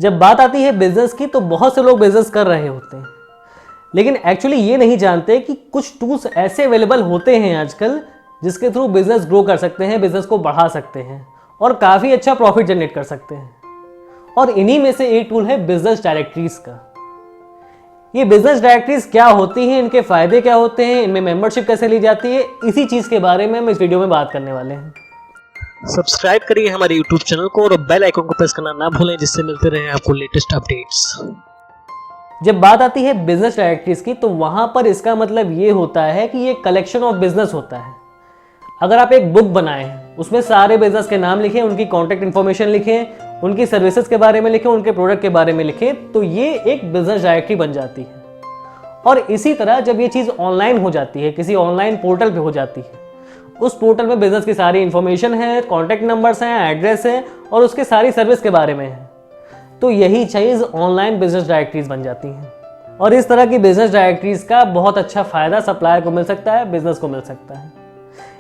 जब बात आती है बिजनेस की तो बहुत से लोग बिजनेस कर रहे होते हैं, लेकिन एक्चुअली ये नहीं जानते कि कुछ टूल्स ऐसे अवेलेबल होते हैं आजकल जिसके थ्रू बिजनेस ग्रो कर सकते हैं, बिजनेस को बढ़ा सकते हैं और काफ़ी अच्छा प्रॉफिट जनरेट कर सकते हैं। और इन्हीं में से एक टूल है बिजनेस डायरेक्टरीज का। ये बिजनेस डायरेक्टरीज क्या होती हैं, इनके फायदे क्या होते हैं, इनमें मेंबरशिप कैसे ली जाती है, इसी चीज़ के बारे में हम इस वीडियो में बात करने वाले हैं। सब्सक्राइब करिए हमारे YouTube चैनल को और बेल आइकन को प्रेस करना ना भूलें, जिससे मिलते रहे आपको लेटेस्ट अपडेट्स। जब बात आती है बिजनेस डायरेक्टरीज की तो वहां पर इसका मतलब ये होता है कि ये कलेक्शन ऑफ बिजनेस होता है। अगर आप एक बुक बनाए हैं, उसमें सारे बिजनेस के नाम लिखें, उनकी कॉन्टैक्ट इन्फॉर्मेशन लिखें, उनकी सर्विसेज के बारे में लिखें, उनके प्रोडक्ट के बारे में लिखें, तो ये एक बिजनेस डायरेक्टरी बन जाती है। और इसी तरह जब ये चीज़ ऑनलाइन हो जाती है, किसी ऑनलाइन पोर्टल पे हो जाती है, उस पोर्टल में बिजनेस की सारी इन्फॉर्मेशन है, कॉन्टैक्ट नंबर्स हैं, एड्रेस है और उसके सारी सर्विस के बारे में है, तो यही चीज़ ऑनलाइन बिजनेस डायरेक्टरीज बन जाती हैं। और इस तरह की बिजनेस डायरेक्टरीज का बहुत अच्छा फायदा सप्लायर को मिल सकता है, बिजनेस को मिल सकता है।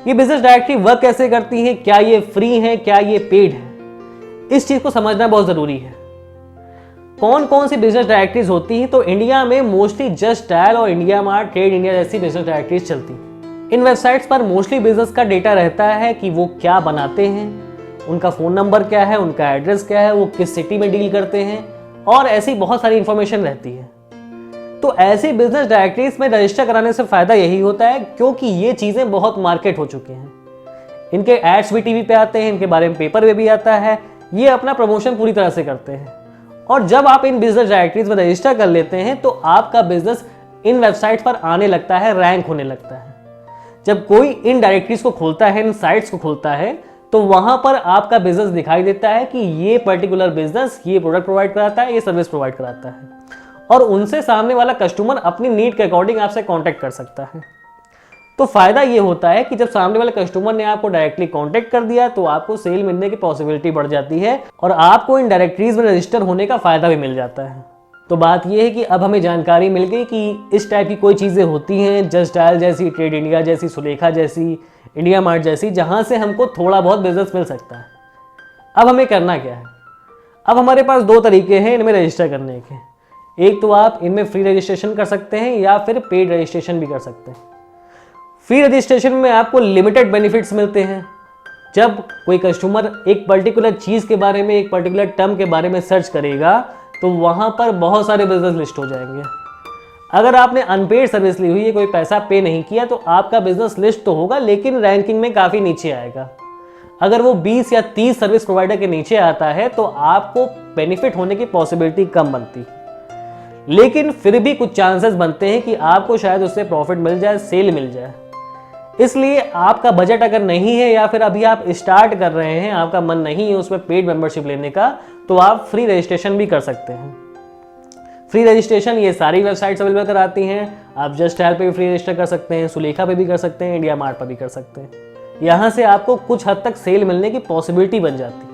ये बिजनेस डायरेक्टरी वर्क कैसे करती है, क्या ये फ्री है, क्या ये पेड है, इस चीज को समझना बहुत जरूरी है। कौन कौन सी बिजनेस डायरेक्टरीज होती हैं? तो इंडिया में मोस्टली जस्ट डायल और इंडिया मार्ट, ट्रेड इंडिया जैसी बिजनेस डायरेक्टरीज चलती हैं। इन वेबसाइट्स पर मोस्टली बिजनेस का डेटा रहता है कि वो क्या बनाते हैं, उनका फ़ोन नंबर क्या है, उनका एड्रेस क्या है, वो किस सिटी में डील करते हैं और ऐसी बहुत सारी इंफॉर्मेशन रहती है। तो ऐसी बिजनेस डायरेक्टरीज में रजिस्टर कराने से फ़ायदा यही होता है क्योंकि ये चीज़ें बहुत मार्केट हो चुकी हैं। इनके एड्स भी टीवी पे आते हैं, इनके बारे में पेपर में भी आता है, ये अपना प्रमोशन पूरी तरह से करते हैं। और जब आप इन बिजनेस डायरेक्टरीज में रजिस्टर कर लेते हैं तो आपका बिजनेस इन वेबसाइट्स पर आने लगता है, रैंक होने लगता है। जब कोई इन डायरेक्टरीज को खोलता है, इन साइट्स को खोलता है, तो वहां पर आपका बिजनेस दिखाई देता है कि ये पर्टिकुलर बिजनेस ये प्रोडक्ट प्रोवाइड कराता है, ये सर्विस प्रोवाइड कराता है और उनसे सामने वाला कस्टमर अपनी नीड के अकॉर्डिंग आपसे कांटेक्ट कर सकता है। तो फायदा ये होता है कि जब सामने वाले कस्टमर ने आपको डायरेक्टली कांटेक्ट कर दिया तो आपको सेल मिलने की पॉसिबिलिटी बढ़ जाती है और आपको इन डायरेक्टरीज में रजिस्टर होने का फायदा भी मिल जाता है। तो बात यह है कि अब हमें जानकारी मिल गई कि इस टाइप की कोई चीज़ें होती हैं, जस्ट डायल जैसी, ट्रेड इंडिया जैसी, सुलेखा जैसी, इंडिया मार्ट जैसी, जहां से हमको थोड़ा बहुत बिजनेस मिल सकता है। अब हमें करना क्या है? अब हमारे पास दो तरीके हैं इनमें रजिस्टर करने के। एक तो आप इनमें फ्री रजिस्ट्रेशन कर सकते हैं या फिर पेड रजिस्ट्रेशन भी कर सकते हैं। फ्री रजिस्ट्रेशन में आपको लिमिटेड बेनिफिट्स मिलते हैं। जब कोई कस्टमर एक पर्टिकुलर चीज़ के बारे में, एक पर्टिकुलर टर्म के बारे में सर्च करेगा तो वहाँ पर बहुत सारे बिजनेस लिस्ट हो जाएंगे। अगर आपने अनपेड सर्विस ली हुई है, कोई पैसा पे नहीं किया, तो आपका बिजनेस लिस्ट तो होगा लेकिन रैंकिंग में काफ़ी नीचे आएगा। अगर वो 20 या 30 सर्विस प्रोवाइडर के नीचे आता है तो आपको बेनिफिट होने की पॉसिबिलिटी कम बनती, लेकिन फिर भी कुछ चांसेस बनते हैं कि आपको शायद उससे प्रॉफिट मिल जाए, सेल मिल जाए। इसलिए आपका बजट अगर नहीं है या फिर अभी आप स्टार्ट कर रहे हैं, आपका मन नहीं है उसमें पेड मेंबरशिप लेने का, तो आप फ्री रजिस्ट्रेशन भी कर सकते हैं। फ्री रजिस्ट्रेशन ये सारी वेबसाइट्स अवेलेबल कराती हैं। आप जस्ट डायल पे भी फ्री रजिस्टर कर सकते हैं, सुलेखा पे भी कर सकते हैं, इंडिया मार्ट पर भी कर सकते हैं। यहाँ से आपको कुछ हद तक सेल मिलने की पॉसिबिलिटी बन जाती है।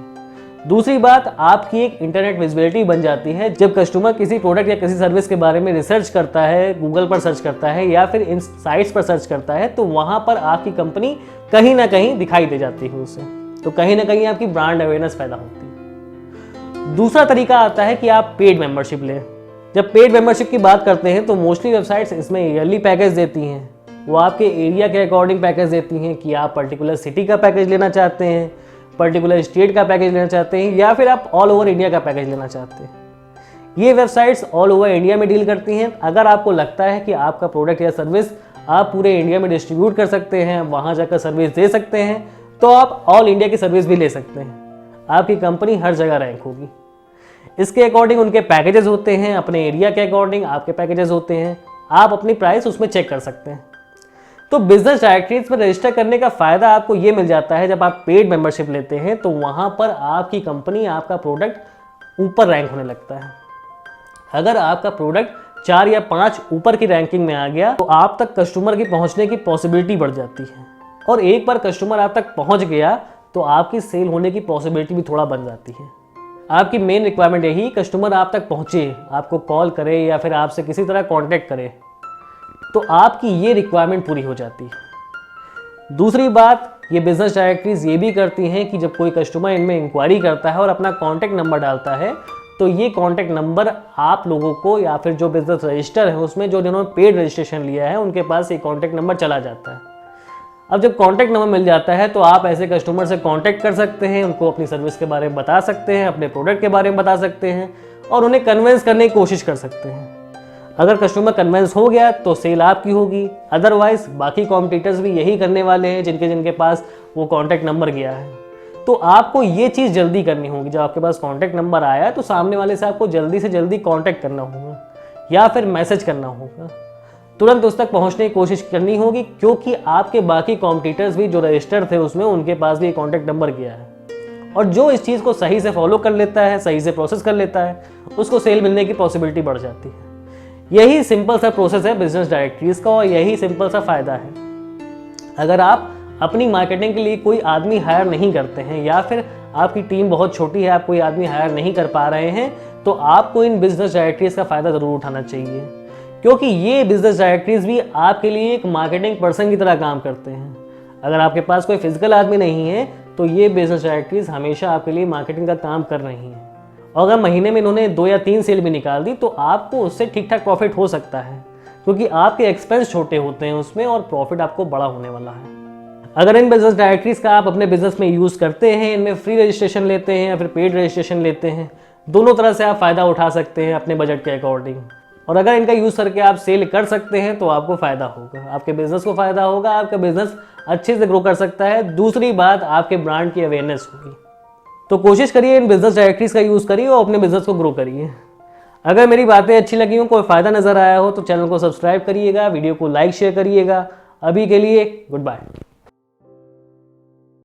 दूसरी बात, आपकी एक इंटरनेट विजिबिलिटी बन जाती है। जब कस्टमर किसी प्रोडक्ट या किसी सर्विस के बारे में रिसर्च करता है, गूगल पर सर्च करता है या फिर इन साइट्स पर सर्च करता है, तो वहाँ पर आपकी कंपनी कहीं ना कहीं दिखाई दे जाती है उसे, तो कहीं ना कहीं आपकी ब्रांड अवेयरनेस पैदा होती है। दूसरा तरीका आता है कि आप पेड मेंबरशिप लें। जब पेड मेंबरशिप की बात करते हैं तो मोस्टली वेबसाइट्स इसमें ईयरली पैकेज देती हैं। वो आपके एरिया के अकॉर्डिंग पैकेज देती हैं कि आप पर्टिकुलर सिटी का पैकेज लेना चाहते हैं, पर्टिकुलर स्टेट का पैकेज लेना चाहते हैं या फिर आप ऑल ओवर इंडिया का पैकेज लेना चाहते हैं। ये वेबसाइट्स ऑल ओवर इंडिया में डील करती हैं। अगर आपको लगता है कि आपका प्रोडक्ट या सर्विस आप पूरे इंडिया में डिस्ट्रीब्यूट कर सकते हैं, वहाँ जाकर सर्विस दे सकते हैं, तो आप ऑल इंडिया की सर्विस भी ले सकते हैं। आपकी कंपनी हर जगह रैंक होगी। इसके अकॉर्डिंग उनके पैकेजेस होते हैं, अपने एरिया के अकॉर्डिंग आपके पैकेजेस होते हैं। आप अपनी प्राइस उसमें चेक कर सकते हैं। तो बिजनेस डायरेक्टरीज में रजिस्टर करने का फायदा आपको ये मिल जाता है, जब आप पेड मेंबरशिप लेते हैं तो वहां पर आपकी कंपनी, आपका प्रोडक्ट ऊपर रैंक होने लगता है। अगर आपका प्रोडक्ट 4 या 5 ऊपर की रैंकिंग में आ गया तो आप तक कस्टमर की पहुंचने की पॉसिबिलिटी बढ़ जाती है और एक बार कस्टमर आप तक पहुंच गया तो आपकी सेल होने की पॉसिबिलिटी भी थोड़ा बन जाती है। आपकी मेन रिक्वायरमेंट यही, कस्टमर आप तक पहुंचे, आपको कॉल करे या फिर आपसे किसी तरह कांटेक्ट करे, तो आपकी ये रिक्वायरमेंट पूरी हो जाती है। दूसरी बात, ये बिजनेस डायरेक्टरीज ये भी करती हैं कि जब कोई कस्टमर इनमें इंक्वायरी करता है और अपना कॉन्टैक्ट नंबर डालता है तो ये कॉन्टैक्ट नंबर आप लोगों को या फिर जो बिजनेस रजिस्टर है उसमें जो जिन्होंने पेड रजिस्ट्रेशन लिया है उनके पास ये कॉन्टैक्ट नंबर चला जाता है। अब जब कॉन्टैक्ट नंबर मिल जाता है तो आप ऐसे कस्टमर से कॉन्टैक्ट कर सकते हैं, उनको अपनी सर्विस के बारे में बता सकते हैं, अपने प्रोडक्ट के बारे में बता सकते हैं और उन्हें कन्विंस करने की कोशिश कर सकते हैं। अगर कस्टमर कन्विंस हो गया तो सेल आपकी होगी, अदरवाइज बाकी कॉम्पिटिटर्स भी यही करने वाले हैं जिनके पास वो कॉन्टैक्ट नंबर गया है। तो आपको ये चीज़ जल्दी करनी होगी, जब आपके पास कॉन्टैक्ट नंबर आया तो सामने वाले से आपको जल्दी से जल्दी कॉन्टैक्ट करना होगा या फिर मैसेज करना होगा, तुरंत उस तक पहुंचने की कोशिश करनी होगी, क्योंकि आपके बाकी कॉम्पिटिटर्स भी जो रजिस्टर थे उसमें उनके पास भी कॉन्टैक्ट नंबर गया है। और जो इस चीज़ को सही से फॉलो कर लेता है, सही से प्रोसेस कर लेता है, उसको सेल मिलने की पॉसिबिलिटी बढ़ जाती है। यही सिंपल सा प्रोसेस है बिजनेस डायरेक्टरीज का और यही सिंपल सा फ़ायदा है। अगर आप अपनी मार्केटिंग के लिए कोई आदमी हायर नहीं करते हैं या फिर आपकी टीम बहुत छोटी है, आप कोई आदमी हायर नहीं कर पा रहे हैं, तो आपको इन बिजनेस डायरेक्टरीज का फ़ायदा ज़रूर उठाना चाहिए, क्योंकि ये बिजनेस डायरेक्टरीज भी आपके लिए एक मार्केटिंग पर्सन की तरह काम करते हैं। अगर आपके पास कोई फिजिकल आदमी नहीं है तो ये बिजनेस डायरेक्टरीज हमेशा आपके लिए मार्केटिंग का काम कर रही हैं। और अगर महीने में इन्होंने 2 या 3 सेल भी निकाल दी तो आपको उससे ठीक ठाक प्रॉफिट हो सकता है, क्योंकि आपके एक्सपेंस छोटे होते हैं उसमें और प्रॉफिट आपको बड़ा होने वाला है। अगर इन बिजनेस डायरेक्टरीज का आप अपने बिजनेस में यूज़ करते हैं, इनमें फ्री रजिस्ट्रेशन लेते हैं या फिर पेड रजिस्ट्रेशन लेते हैं, दोनों तरह से आप फ़ायदा उठा सकते हैं अपने बजट के अकॉर्डिंग। और अगर इनका यूज़ करके आप सेल कर सकते हैं तो आपको फ़ायदा होगा, आपके बिज़नेस को फ़ायदा होगा, आपका बिज़नेस अच्छे से ग्रो कर सकता है। दूसरी बात, आपके ब्रांड की अवेयरनेस होगी। तो कोशिश करिए इन बिजनेस डायरेक्टरीज का यूज़ करिए और अपने बिजनेस को ग्रो करिए। अगर मेरी बातें अच्छी लगी हो, कोई फ़ायदा नज़र आया हो तो चैनल को सब्सक्राइब करिएगा, वीडियो को लाइक शेयर करिएगा। अभी के लिए गुड बाय।